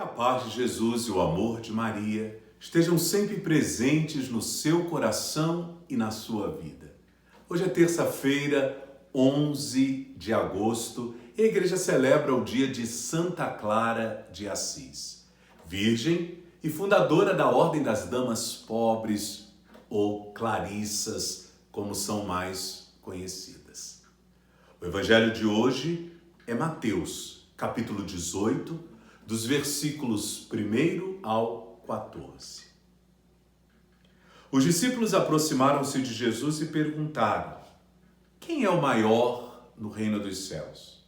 a paz de Jesus e o amor de Maria estejam sempre presentes no seu coração e na sua vida. Hoje é terça-feira, 11 de agosto, e a igreja celebra o dia de Santa Clara de Assis, virgem e fundadora da Ordem das Damas Pobres, ou Clarissas, como são mais conhecidas. O evangelho de hoje é Mateus, capítulo 18, dos versículos 1 ao 14. Os discípulos aproximaram-se de Jesus e perguntaram: quem é o maior no reino dos céus?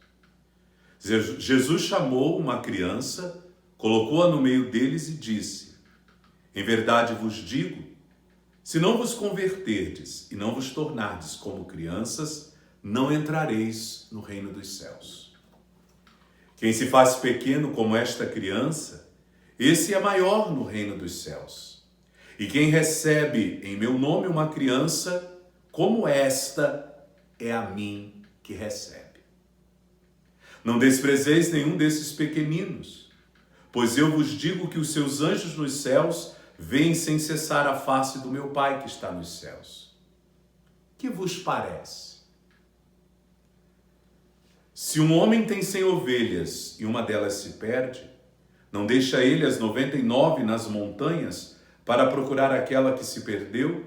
Jesus chamou uma criança, colocou-a no meio deles e disse: em verdade vos digo, se não vos converterdes e não vos tornardes como crianças, não entrareis no reino dos céus. Quem se faz pequeno como esta criança, esse é maior no reino dos céus. E quem recebe em meu nome uma criança, como esta, é a mim que recebe. Não desprezeis nenhum desses pequeninos, pois eu vos digo que os seus anjos nos céus veem sem cessar a face do meu Pai que está nos céus. Que vos parece? Se um homem tem 100 ovelhas e uma delas se perde, não deixa ele as 99 nas montanhas para procurar aquela que se perdeu?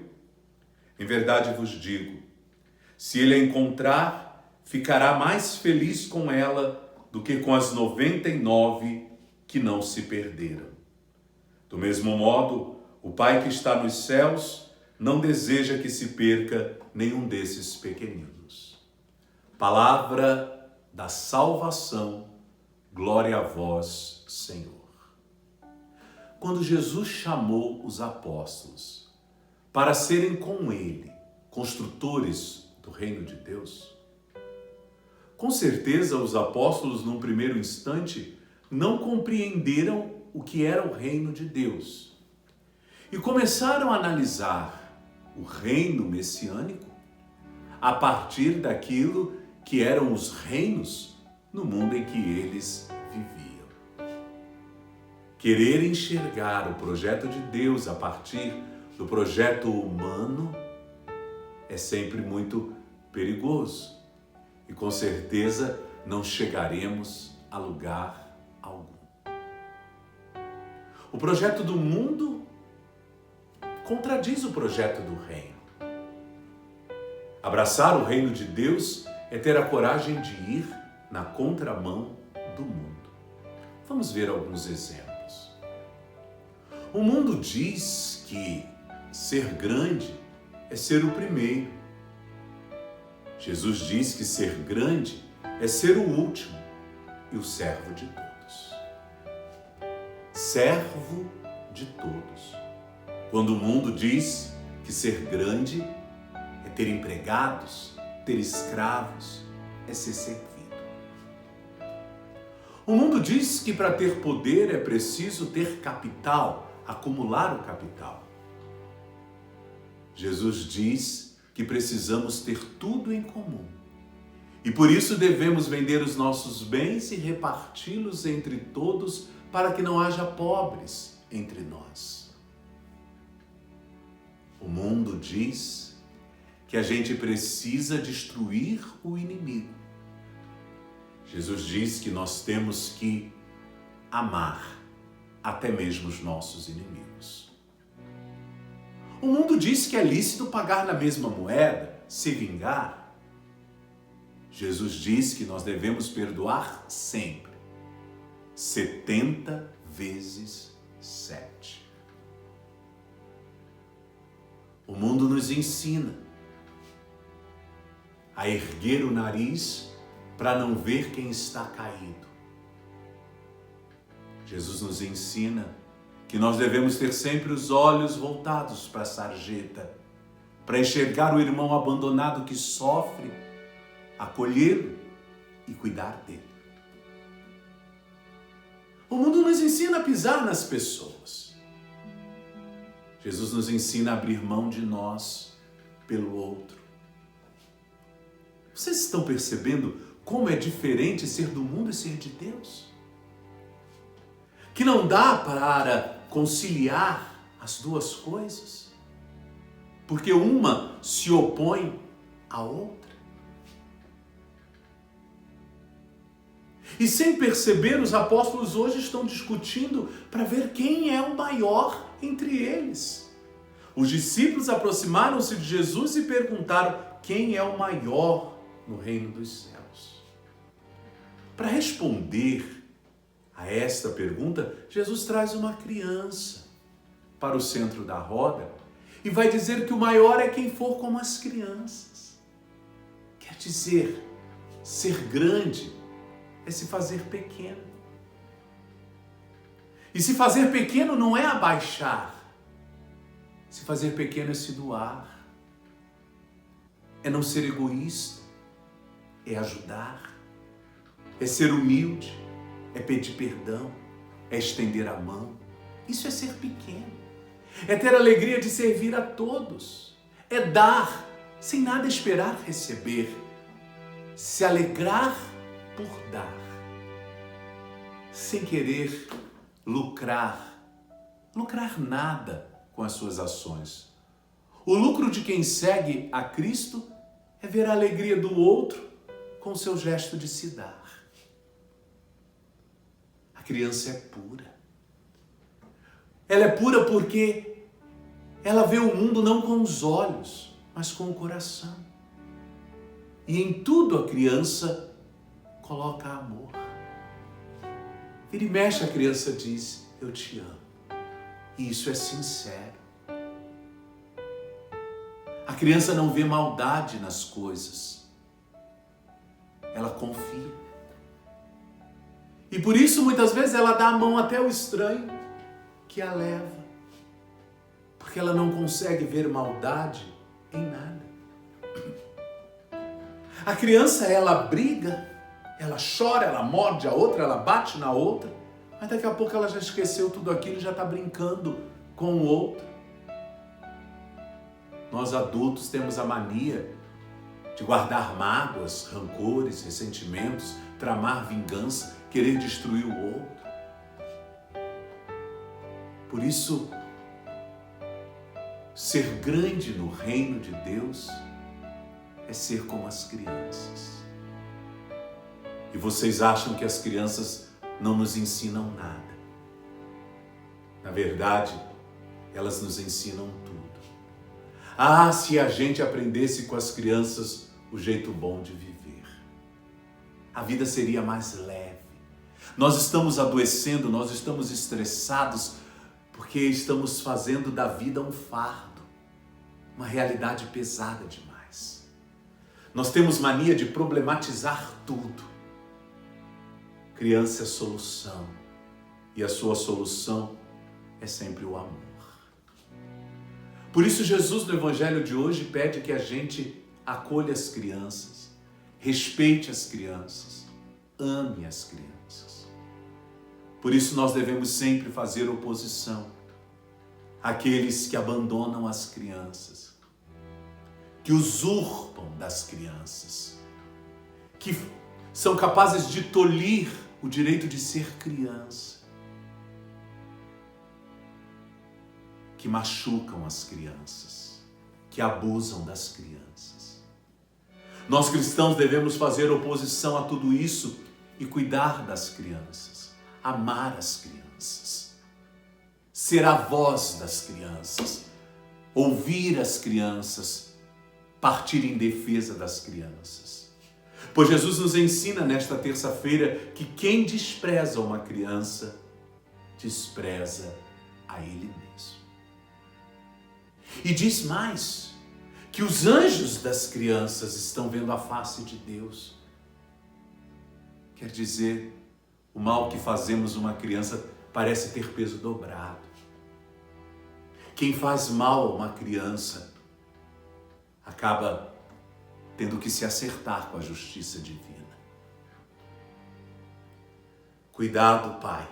Em verdade vos digo, se ele a encontrar, ficará mais feliz com ela do que com as 99 que não se perderam. Do mesmo modo, o Pai que está nos céus não deseja que se perca nenhum desses pequeninos. Palavra da salvação, glória a vós, Senhor. Quando Jesus chamou os apóstolos para serem com ele construtores do reino de Deus, com certeza os apóstolos, num primeiro instante, não compreenderam o que era o reino de Deus e começaram a analisar o reino messiânico a partir daquilo que eram os reinos no mundo em que eles viviam. Querer enxergar o projeto de Deus a partir do projeto humano é sempre muito perigoso e com certeza não chegaremos a lugar algum. O projeto do mundo contradiz o projeto do reino. Abraçar o reino de Deus é ter a coragem de ir na contramão do mundo. Vamos ver alguns exemplos. O mundo diz que ser grande é ser o primeiro. Jesus diz que ser grande é ser o último e o servo de todos. Servo de todos. Quando o mundo diz que ser grande é ter empregados, ter escravos, é ser servido. O mundo diz que para ter poder é preciso ter capital, acumular o capital. Jesus diz que precisamos ter tudo em comum. E por isso devemos vender os nossos bens e reparti-los entre todos para que não haja pobres entre nós. O mundo diz que a gente precisa destruir o inimigo. Jesus diz que nós temos que amar até mesmo os nossos inimigos. O mundo diz que é lícito pagar na mesma moeda, se vingar. Jesus diz que nós devemos perdoar sempre, 70 vezes 7. O mundo nos ensina a erguer o nariz para não ver quem está caído. Jesus nos ensina que nós devemos ter sempre os olhos voltados para a sarjeta, para enxergar o irmão abandonado que sofre, acolhê-lo e cuidar dele. O mundo nos ensina a pisar nas pessoas. Jesus nos ensina a abrir mão de nós pelo outro. Vocês estão percebendo como é diferente ser do mundo e ser de Deus? que não dá para conciliar as duas coisas, porque uma se opõe à outra. E sem perceber, os apóstolos hoje estão discutindo para ver quem é o maior entre eles. Os discípulos aproximaram-se de Jesus e perguntaram: quem é o maior no reino dos céus? Para responder a esta pergunta, Jesus traz uma criança para o centro da roda e vai dizer que o maior é quem for como as crianças. Quer dizer, ser grande é se fazer pequeno. E se fazer pequeno não é abaixar. Se fazer pequeno é se doar. É não ser egoísta. É ajudar. É ser humilde. É pedir perdão. É estender a mão. Isso é ser pequeno. É ter a alegria de servir a todos. É dar sem nada esperar receber. Se alegrar por dar, sem querer lucrar nada com as suas ações. O lucro de quem segue a Cristo é ver a alegria do outro com o seu gesto de se dar. A criança é pura. Ela é pura porque ela vê o mundo não com os olhos, mas com o coração. E em tudo a criança coloca amor. Vira e mexe, a criança diz: eu te amo. E isso é sincero. A criança não vê maldade nas coisas. Ela confia. E por isso, muitas vezes, ela dá a mão até ao estranho que a leva. Porque ela não consegue ver maldade em nada. A criança, ela briga, ela chora, ela morde a outra, ela bate na outra, mas daqui a pouco ela já esqueceu tudo aquilo e já está brincando com o outro. Nós adultos temos a mania de guardar mágoas, rancores, ressentimentos, tramar vingança, querer destruir o outro. Por isso, ser grande no reino de Deus é ser como as crianças. E vocês acham que as crianças não nos ensinam nada. Na verdade, elas nos ensinam tudo. Ah, se a gente aprendesse com as crianças o jeito bom de viver. A vida seria mais leve. Nós estamos adoecendo, nós estamos estressados porque estamos fazendo da vida um fardo, uma realidade pesada demais. Nós temos mania de problematizar tudo. Criança é solução, e a sua solução é sempre o amor. Por isso Jesus no Evangelho de hoje pede que a gente acolha as crianças, respeite as crianças, ame as crianças. Por isso nós devemos sempre fazer oposição àqueles que abandonam as crianças, que usurpam das crianças, que são capazes de tolir o direito de ser criança, que machucam as crianças, que abusam das crianças. Nós cristãos devemos fazer oposição a tudo isso e cuidar das crianças, amar as crianças, ser a voz das crianças, ouvir as crianças, partir em defesa das crianças. Pois Jesus nos ensina nesta terça-feira que quem despreza uma criança, despreza a Ele mesmo. E diz mais, que os anjos das crianças estão vendo a face de Deus. Quer dizer, o mal que fazemos uma criança parece ter peso dobrado. Quem faz mal a uma criança acaba tendo que se acertar com a justiça divina. Cuidado, pai.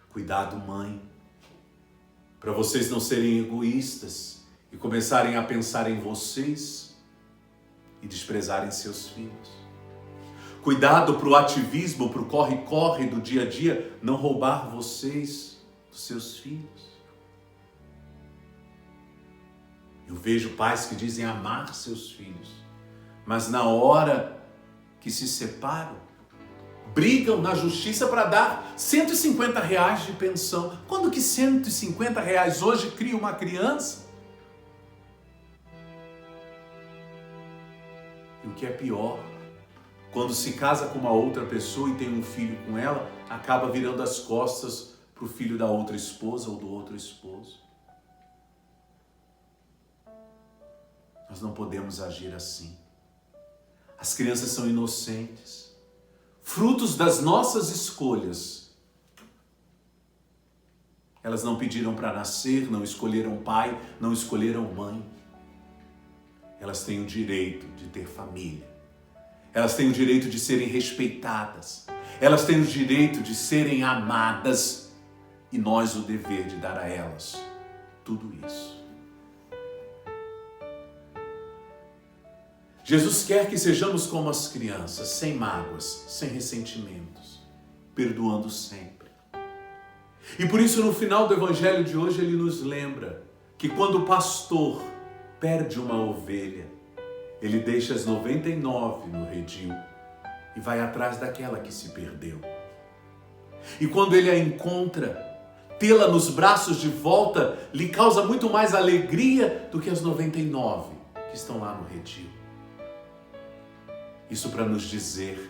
Cuidado, mãe. Para vocês não serem egoístas e começarem a pensar em vocês e desprezarem seus filhos. Cuidado para o ativismo, para o corre-corre do dia a dia, não roubar vocês dos seus filhos. Eu vejo pais que dizem amar seus filhos, mas na hora que se separam, brigam na justiça para dar R$150 de pensão. Quando que R$150 hoje cria uma criança? E o que é pior, quando se casa com uma outra pessoa e tem um filho com ela, acaba virando as costas para o filho da outra esposa ou do outro esposo. Nós não podemos agir assim. As crianças são inocentes, frutos das nossas escolhas. Elas não pediram para nascer, não escolheram pai, não escolheram mãe. Elas têm o direito de ter família. Elas têm o direito de serem respeitadas. Elas têm o direito de serem amadas. E nós o dever de dar a elas tudo isso. Jesus quer que sejamos como as crianças, sem mágoas, sem ressentimentos, perdoando sempre. E por isso no final do evangelho de hoje ele nos lembra que quando o pastor perde uma ovelha, ele deixa as 99 no redil e vai atrás daquela que se perdeu. E quando ele a encontra, tê-la nos braços de volta lhe causa muito mais alegria do que as 99 que estão lá no redil. Isso para nos dizer,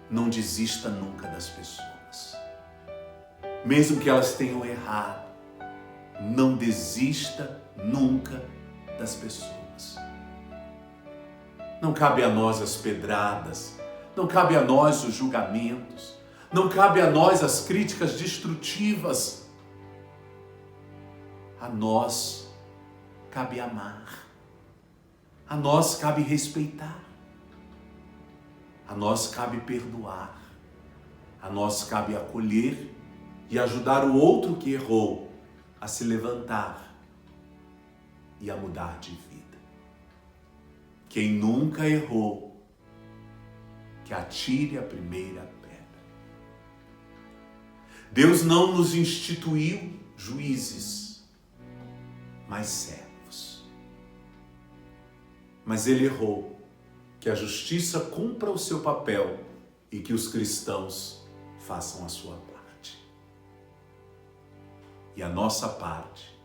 não desista nunca das pessoas. Mesmo que elas tenham errado, não desista nunca das pessoas. Não cabe a nós as pedradas, não cabe a nós os julgamentos, não cabe a nós as críticas destrutivas. A nós cabe amar, a nós cabe respeitar, a nós cabe perdoar, a nós cabe acolher e ajudar o outro que errou a se levantar e a mudar de vida. Quem nunca errou, que atire a primeira pedra. Deus não nos instituiu juízes, mas servos. Mas Ele errou. Que a justiça cumpra o seu papel e que os cristãos façam a sua parte. E a nossa parte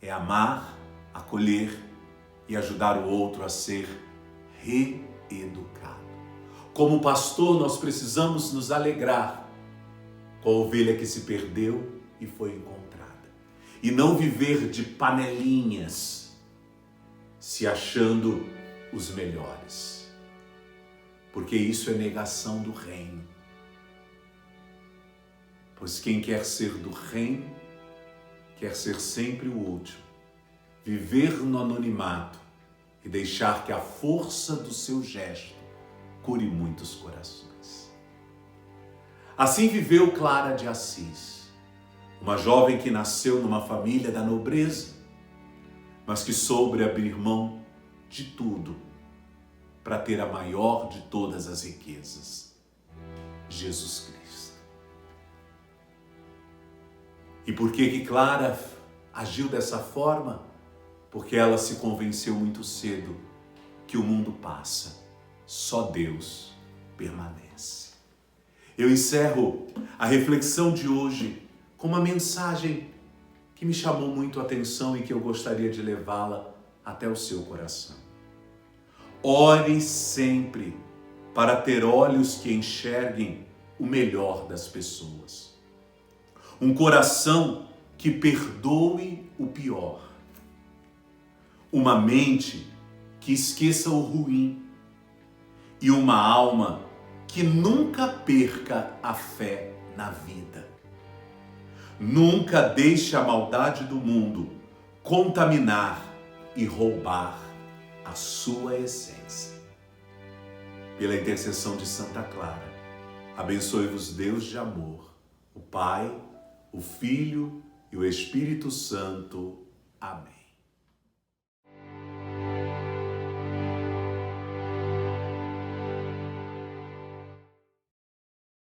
é amar, acolher e ajudar o outro a ser reeducado. Como pastor, nós precisamos nos alegrar com a ovelha que se perdeu e foi encontrada. E não viver de panelinhas, se achando os melhores. Porque isso é negação do reino. Pois quem quer ser do reino, quer ser sempre o último, viver no anonimato e deixar que a força do seu gesto cure muitos corações. Assim viveu Clara de Assis, uma jovem que nasceu numa família da nobreza, mas que soube abrir mão de tudo para ter a maior de todas as riquezas, Jesus Cristo. E por que Clara agiu dessa forma? Porque ela se convenceu muito cedo que o mundo passa, só Deus permanece. Eu encerro a reflexão de hoje com uma mensagem que me chamou muito a atenção e que eu gostaria de levá-la até o seu coração. Ore sempre para ter olhos que enxerguem o melhor das pessoas. Um coração que perdoe o pior. Uma mente que esqueça o ruim. E uma alma que nunca perca a fé na vida. Nunca deixe a maldade do mundo contaminar e roubar a sua essência. Pela intercessão de Santa Clara, abençoe-vos Deus de amor, o Pai, o Filho e o Espírito Santo. Amém.